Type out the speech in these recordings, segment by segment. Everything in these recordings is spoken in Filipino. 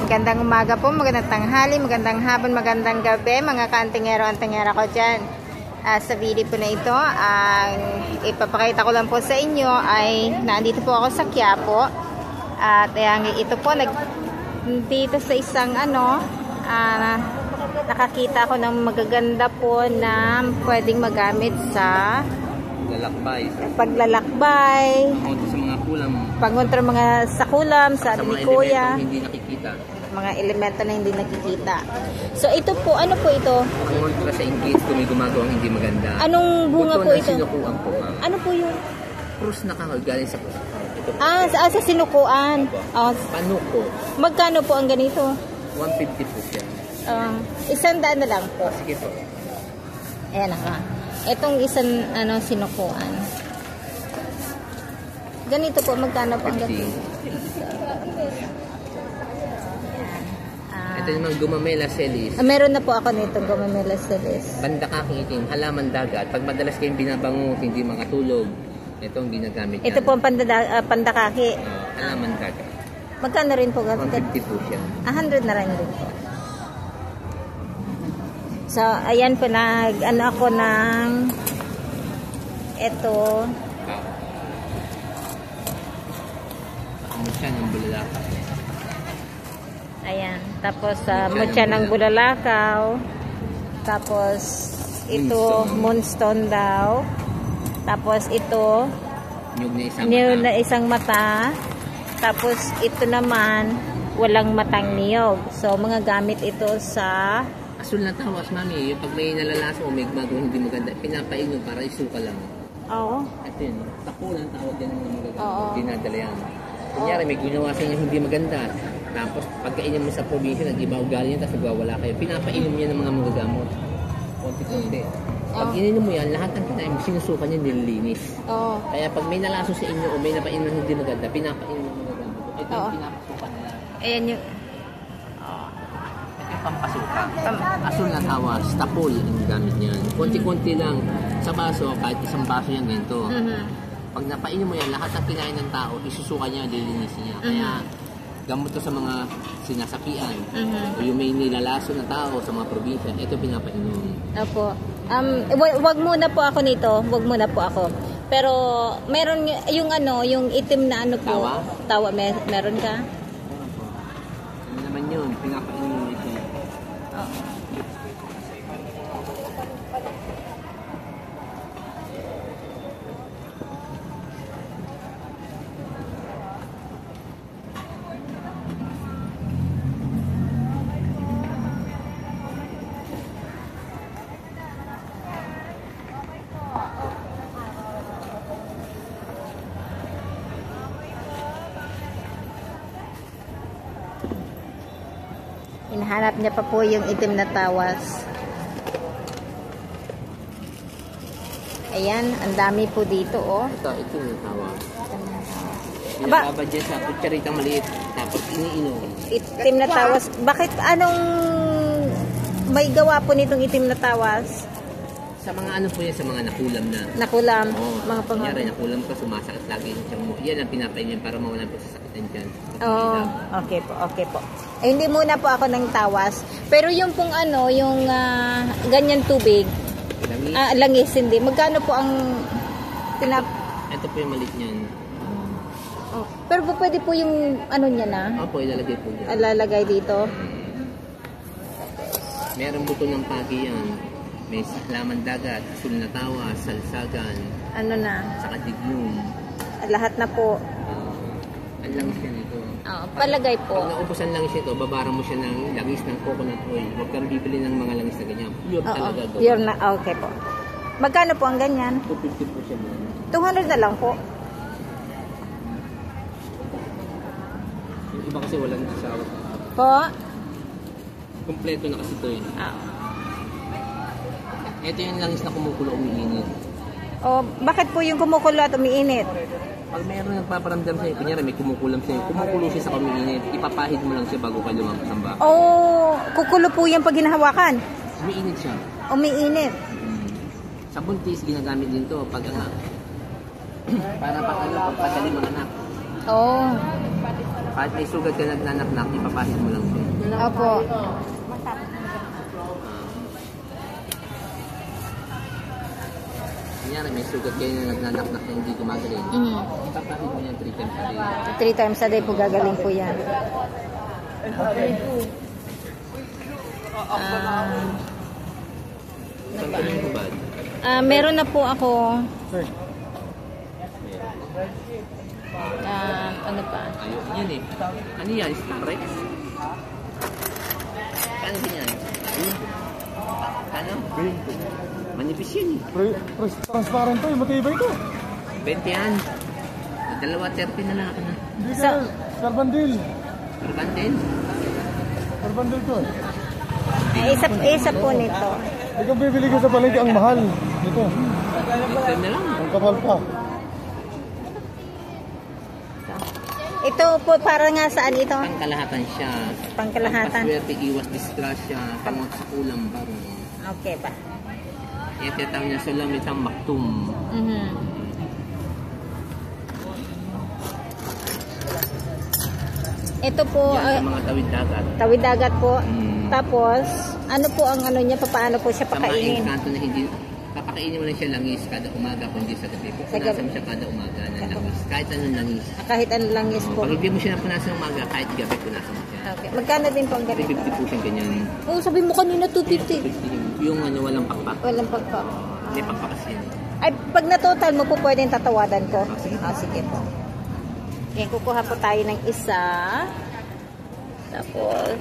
Magandang umaga po, magandang tanghali, magandang hapon, magandang gabi, mga kaantingero-antingera ko dyan. Sa video po na ito, ang ipapakita ko lang po sa inyo ay nandito po ako sa Quiapo. At ito po, dito sa isang nakakita ko ng magaganda po na pwedeng magamit sa paglalakbay, sa mga kulam, pagkontra mga sakulam, sa ni Kuya, hindi nakikita, mga elemento na hindi nakikita. So ito po, ano po ito? kontra sa engage kung may gumagawang hindi maganda. Anong bunga po ito? Sinukuan po, ma'am. Ano po yun? Krus na galing sa krus. Sa sinukuan. Panuko. Magkano po ang ganito? 150 po siya. 100 na lang po. Sige po. Ayan na nga. Itong isang sinukuan. Ganito po, magkano po ang ganito? Ito yung mga gumamela celis. Meron na po ako nito, gumamela celis. Bandakaking itim, halaman dagat. Pag madalas kayong binabangot, hindi makatulog, ito ang ginagamit yan. Ito po ang pandakaki. Halaman dagat. Magkano rin po? 150 po siya. 100 na rin po. So, ayan po, ako ng ito. Mutya ng bulalakaw. Ayan. Tapos, mutya ng bulalakaw. Tapos, ito, moonstone daw. Tapos, ito, niyog na isang mata. Tapos, ito naman, walang matang niyog. So, mga gamit ito sa asul na tawas, mami. Yung pag may nalalaso o may gumagawang hindi maganda, pinapainom para isuka lang. Oo. Ito yun. Takulan tawag yan ng mga magaganda. Dinadala yan. Kunyari, may ginawa sa inyo hindi maganda. Tapos, pagkainin mo sa probinsya, nag-iba ugali niya, tapos nagwawala kayo. Pinapainom niya ng mga magagamot. Konti-konti. Pag ininom mo yan, lahat ng kinain mo, sinusuka niya, nililinis. Kaya pag may nalaso sa inyo o may napainom ng hindi maganda, pinapainom ng magagamot. Ito yung pinapasuka nila. Ayan yung pampasuka. Asul na tawas, tapol ang gamit niyan. Konti-konti lang sa baso, kahit isang baso yan ganito. Pag napainom mo yan, lahat ng kinain ng tao, isusuka niya, lilinisin niya. Kaya gamot to sa mga sinasakian o yung may nilalaso na tao sa mga probinsya, ito pinapainom. Opo. Wag muna po ako nito. Wag muna po ako. Pero meron yung itim na po. Tawa meron ka? Ano naman yun? Pinapainom mo ito. Hinahanap niya pa po yung itim na tawas. Ayan, ang dami po dito, Ito yung tawas. Pinababad dyan sa kutsaritang maliit, tapos iniinom. Itim na tawas. Bakit may gawa po nitong itim na tawas? Sa mga po yan, sa mga nakulam na. Nakulam? Mga pangyari, nakulam ka, sumasakit lagi yung tiyan mo. Yan ang pinapainom para mawalan po sa sakitan dyan. Okay po. Hindi muna po ako ng tawas. Pero yung pong yung ganyan tubig, langis hindi. Magkano po ang Ito po yung malit niyan. Pero po pwede po yung niya na? Opo, ilalagay po dyan. Ilalagay dito? Meron buto ng pagi yan. May laman dagat, asul na tawa, salsagan. Saka diglum. Lahat na po. Ang langis yan ito. Palagay po. Pag naubos ang langis ito, babara mo siya ng langis ng coconut oil. Huwag kang bibili ng mga langis na ganyan. Pure talaga. Pure na, okay po. Magkano po ang ganyan? 250 po siya. 200 na lang po. Yung iba kasi walang sasawa. Po? Kompleto na kasi ito eh. Ito yung langis na kumukulo, umiinit. Bakit po yung kumukulo at umiinit? Pag mayroon nagpaparamdam sa'yo, kunyari may kumukulam sa'yo, kumukulo siya sa umiinit, ipapahid mo lang siya bago ka lumabas ang baka. Kukulo po yan pag hinahawakan? Umiinit siya. Umiinit? Sa buntis, ginagamit din to pag para pagpadali mga anak. Kahit may sugat ka nagnanaknak, ipapahid mo lang siya. Opo. Kunyari, may sugat kayo na nagnanaknak na hindi gumagaling. Ipapahid mo yan 3 times a day. 3 times a day po gagaling po yan. Saan ka yung hubad? Meron na po ako. Ano pa? Ayun, yan eh. Ano yan? Starex? Paano din yan? Ano? Manipis yan eh. Transparent to, matibay to. 20 yan. Dalawa 30 na lang ako na. Hindi ka, Carbandil. Carbandil? Carbandil to. Isa po nito. Ikaw bibili ka sa palengke ang mahal. Ito. Ito na lang. Ang kapal pa. Ito po para nga saan ito? Pangkalahatan siya. Pangkalahatan. Paswerte, iwas disgrasya, pangot sa kulang baro. Okay ba? Yan tinatawag niya sa lamitang maktum. Ito po, Yan sa mga tawid dagat. tawid dagat po. Tapos, ano po ang ano niya, paano po siya Sa mga pakainin? engkanto na hindi, papakainin mo lang siya langis kada umaga kundi sa gabi. Pupunasan mo siya kada umaga ng langis. Kahit anong langis. Kahit ano lang is po. Pag hindi mo siya napunasan ng umaga, kahit gabi punasan mo siya. Okay. Magkano din po ang ganito? 350 po siya ganyan. Oh, sabi mo kanina 250. 250. Yung ano, walang pakpak. Walang pagka. Hindi pakpak kasi yan. Ay, pag na-total mo po pwedeng tatawadan ko. Sige. Sige po. Yan, kukuha po tayo ng isa. Tapos,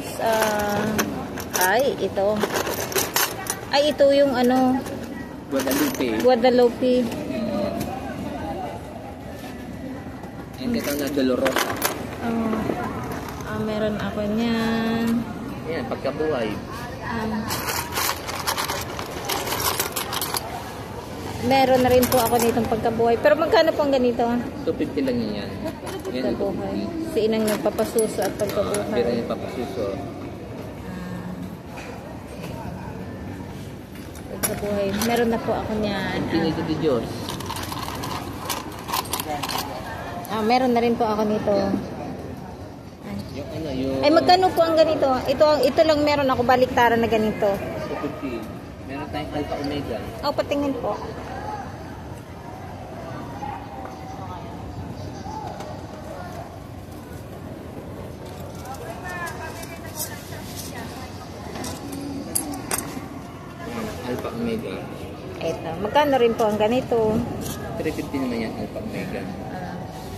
ito. Ay, ito yung ano, Guadalupe. Guadalupe. And ito na Dolorosa. Meron ako niyan. Yan, pagkabuhay. Meron na rin po ako nitong pagkabuhay. Pero magkano po ang ganito? 250 lang yan. Yan, Pagkabuhay. Si inang nagpapasuso at pagkabuhay. Pero yung papasuso. Pagkabuhay. Meron na po ako niyan. Pinito de Diyos. Meron na rin po ako nito. Yung ano, yung... Ay, magkano po ang ganito? Ito lang meron ako baliktaran na ganito. 250. Meron tayong Alpha Omega. Patingin po. Alpha Omega. Ito. Magkano rin po ang ganito? 350 naman yan, Alpha Omega.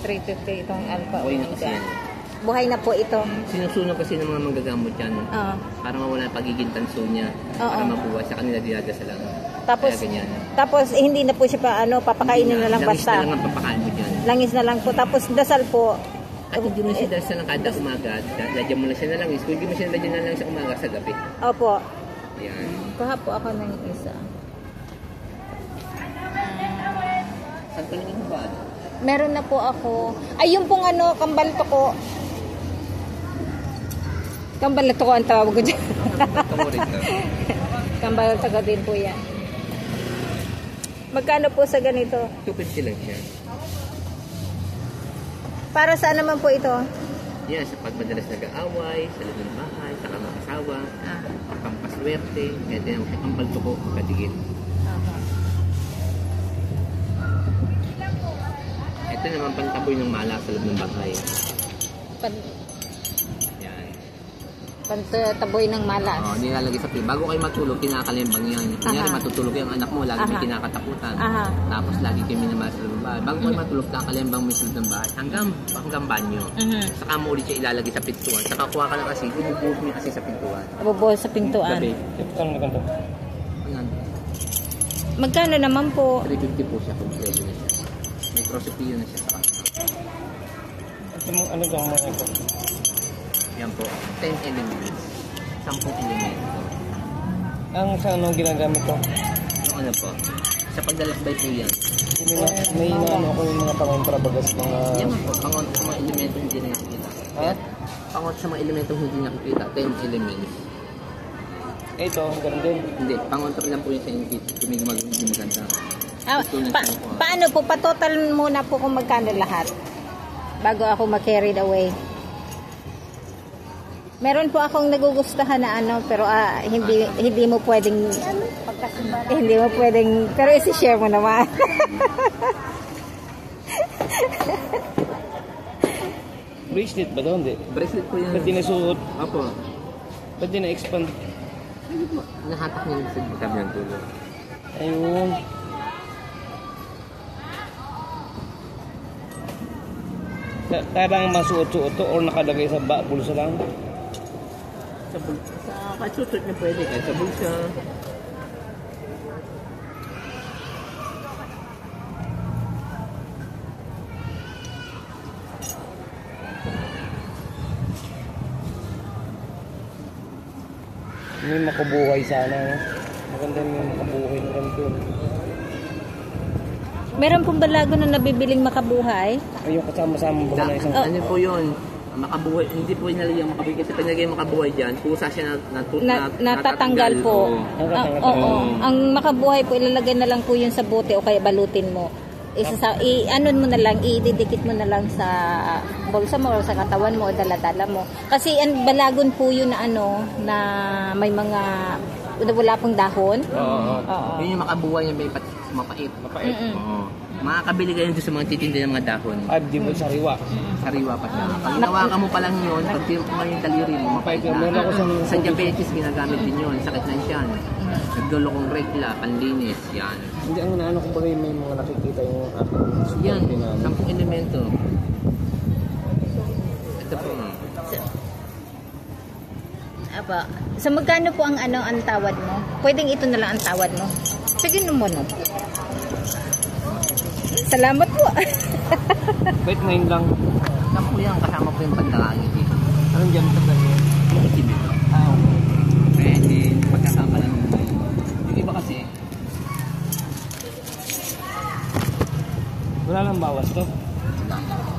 350 itong alpha Buhay na kasi omega. yan. Buhay na po ito. Sinusunog kasi ng mga manggagamot yan. Para mawala ang pagiging tanso niya. Para mabuhay sa kanila dinadasalan. Tapos, Kaya ganyan. tapos hindi na po siya papakainin na lang Langis basta. na lang ang papakain mo dyan. Langis na lang po. Tapos dasal po. At hindi mo siya dasal ng kada umaga. Lagyan mo lang siya na langis. Kung hindi mo siya lagyan na lang sa umaga sa gabi. Opo. Yan. Kuha po ako ng isa. Saan ka lang yung hubad? Meron na po ako. Ay, yung pong ano, kambal to ko. Kambal to ko ang tawag ko dyan. Kambal to ko din po yan. Magkano po sa ganito? 250 lang siya. Para saan naman po ito? Yan, sa pagmadalas nag-aaway, sa loob ng bahay, sa kamakasawa, pampaswerte, pwede naman kay kambal to ko, kadigit. Ito naman pantaboy ng mala sa loob ng bahay. Yan. Pantaboy ng malas. Nilalagay sa bago kayo matulog, kinakalimbang yan. Kunyari matutulog yung anak mo, lagi may kinakatakutan. Tapos lagi kayo minamahal sa loob ng bahay. Bago kayo matulog, kakalimbang mo sa loob ng bahay. Hanggang banyo. Saka mo ulit siya ilalagay sa pintuan. Saka kuha ka na kasi, ibubuhos mo kasi sa pintuan. Bubuhos sa pintuan. Gabi. Magkano naman po? 350 po siya kung pwede na siya. May crossopeio na siya sa kanya. Ano kang mga ito? Yan po, 10 elements. 10 elemento. Ang sa anong ginagamit ko? Yung ano po, sa pagdalakbay po yan. May inaano ko yung mga pangontra bagas mga... Yan po, pangon sa mga elemento hindi na nakikita. Pangon sa mga elemento hindi nakikita, 10 elements. Ito, ganun din. Hindi, pangontra lang po yung sa inyo kung may hindi maganda. Paano po? Patotal muna po kung magkano lahat. Bago ako ma-carried away. Meron po akong nagugustuhan na ano, pero hindi mo pwedeng pero i-share mo naman. Bracelet ba doon? Bracelet po yan. Ba't di nasuot? Opo. Ba't di na-expand? Nahatak niya sa bukab ng tulo. Ayun. Tarang masuot-suot to or nakalagay sa bulsa lang? Sa kasuot niya pwede. Kahit sa bulsa. May makabuhay sana, no? Maganda yung makabuhay na ganito. Meron pong balago na nabibiling makabuhay. Ayun, kasama-sama ba na isang... Ano po yun? Makabuhay, hindi po inaliyang makabuhay kasi pag naging makabuhay dyan, pusa siya natatanggal po. Oo. Ang makabuhay po, ilalagay na lang po yun sa bote o kaya balutin mo. Anon mo na lang, ididikit mo na lang sa bulsa mo o sa katawan mo o dala-dala mo. Kasi ang balagon po yun na ano, na may mga wala pong dahon. Oo. Yun yung makabuhay niya, may mapait. Oo. Makakabili kayo doon sa mga titinda ng mga dahon. Di mo sariwa. Sariwa pa siya. Pag nawakan mo pa lang yun, pag mo yung daliri mo, mapait na. Sa diabetes, ginagamit din yun. Sakit ng tiyan. Nagdulokong regla, panlinis, yan. Hindi, ang naano ko ba may mga nakikita yung aking yan, 10 elemento. Ito po. Aba, so magkano po ang ang tawad mo? Pwedeng ito na lang ang tawad mo. Sige naman. Salamat po. Wait, 9 lang. Saan po yan? Kasama po yung pandakangit dito. Anong dyan ito ba? Itim ito. Pwede, pagkasama lang. Yung iba kasi, wala lang bawas to. wala.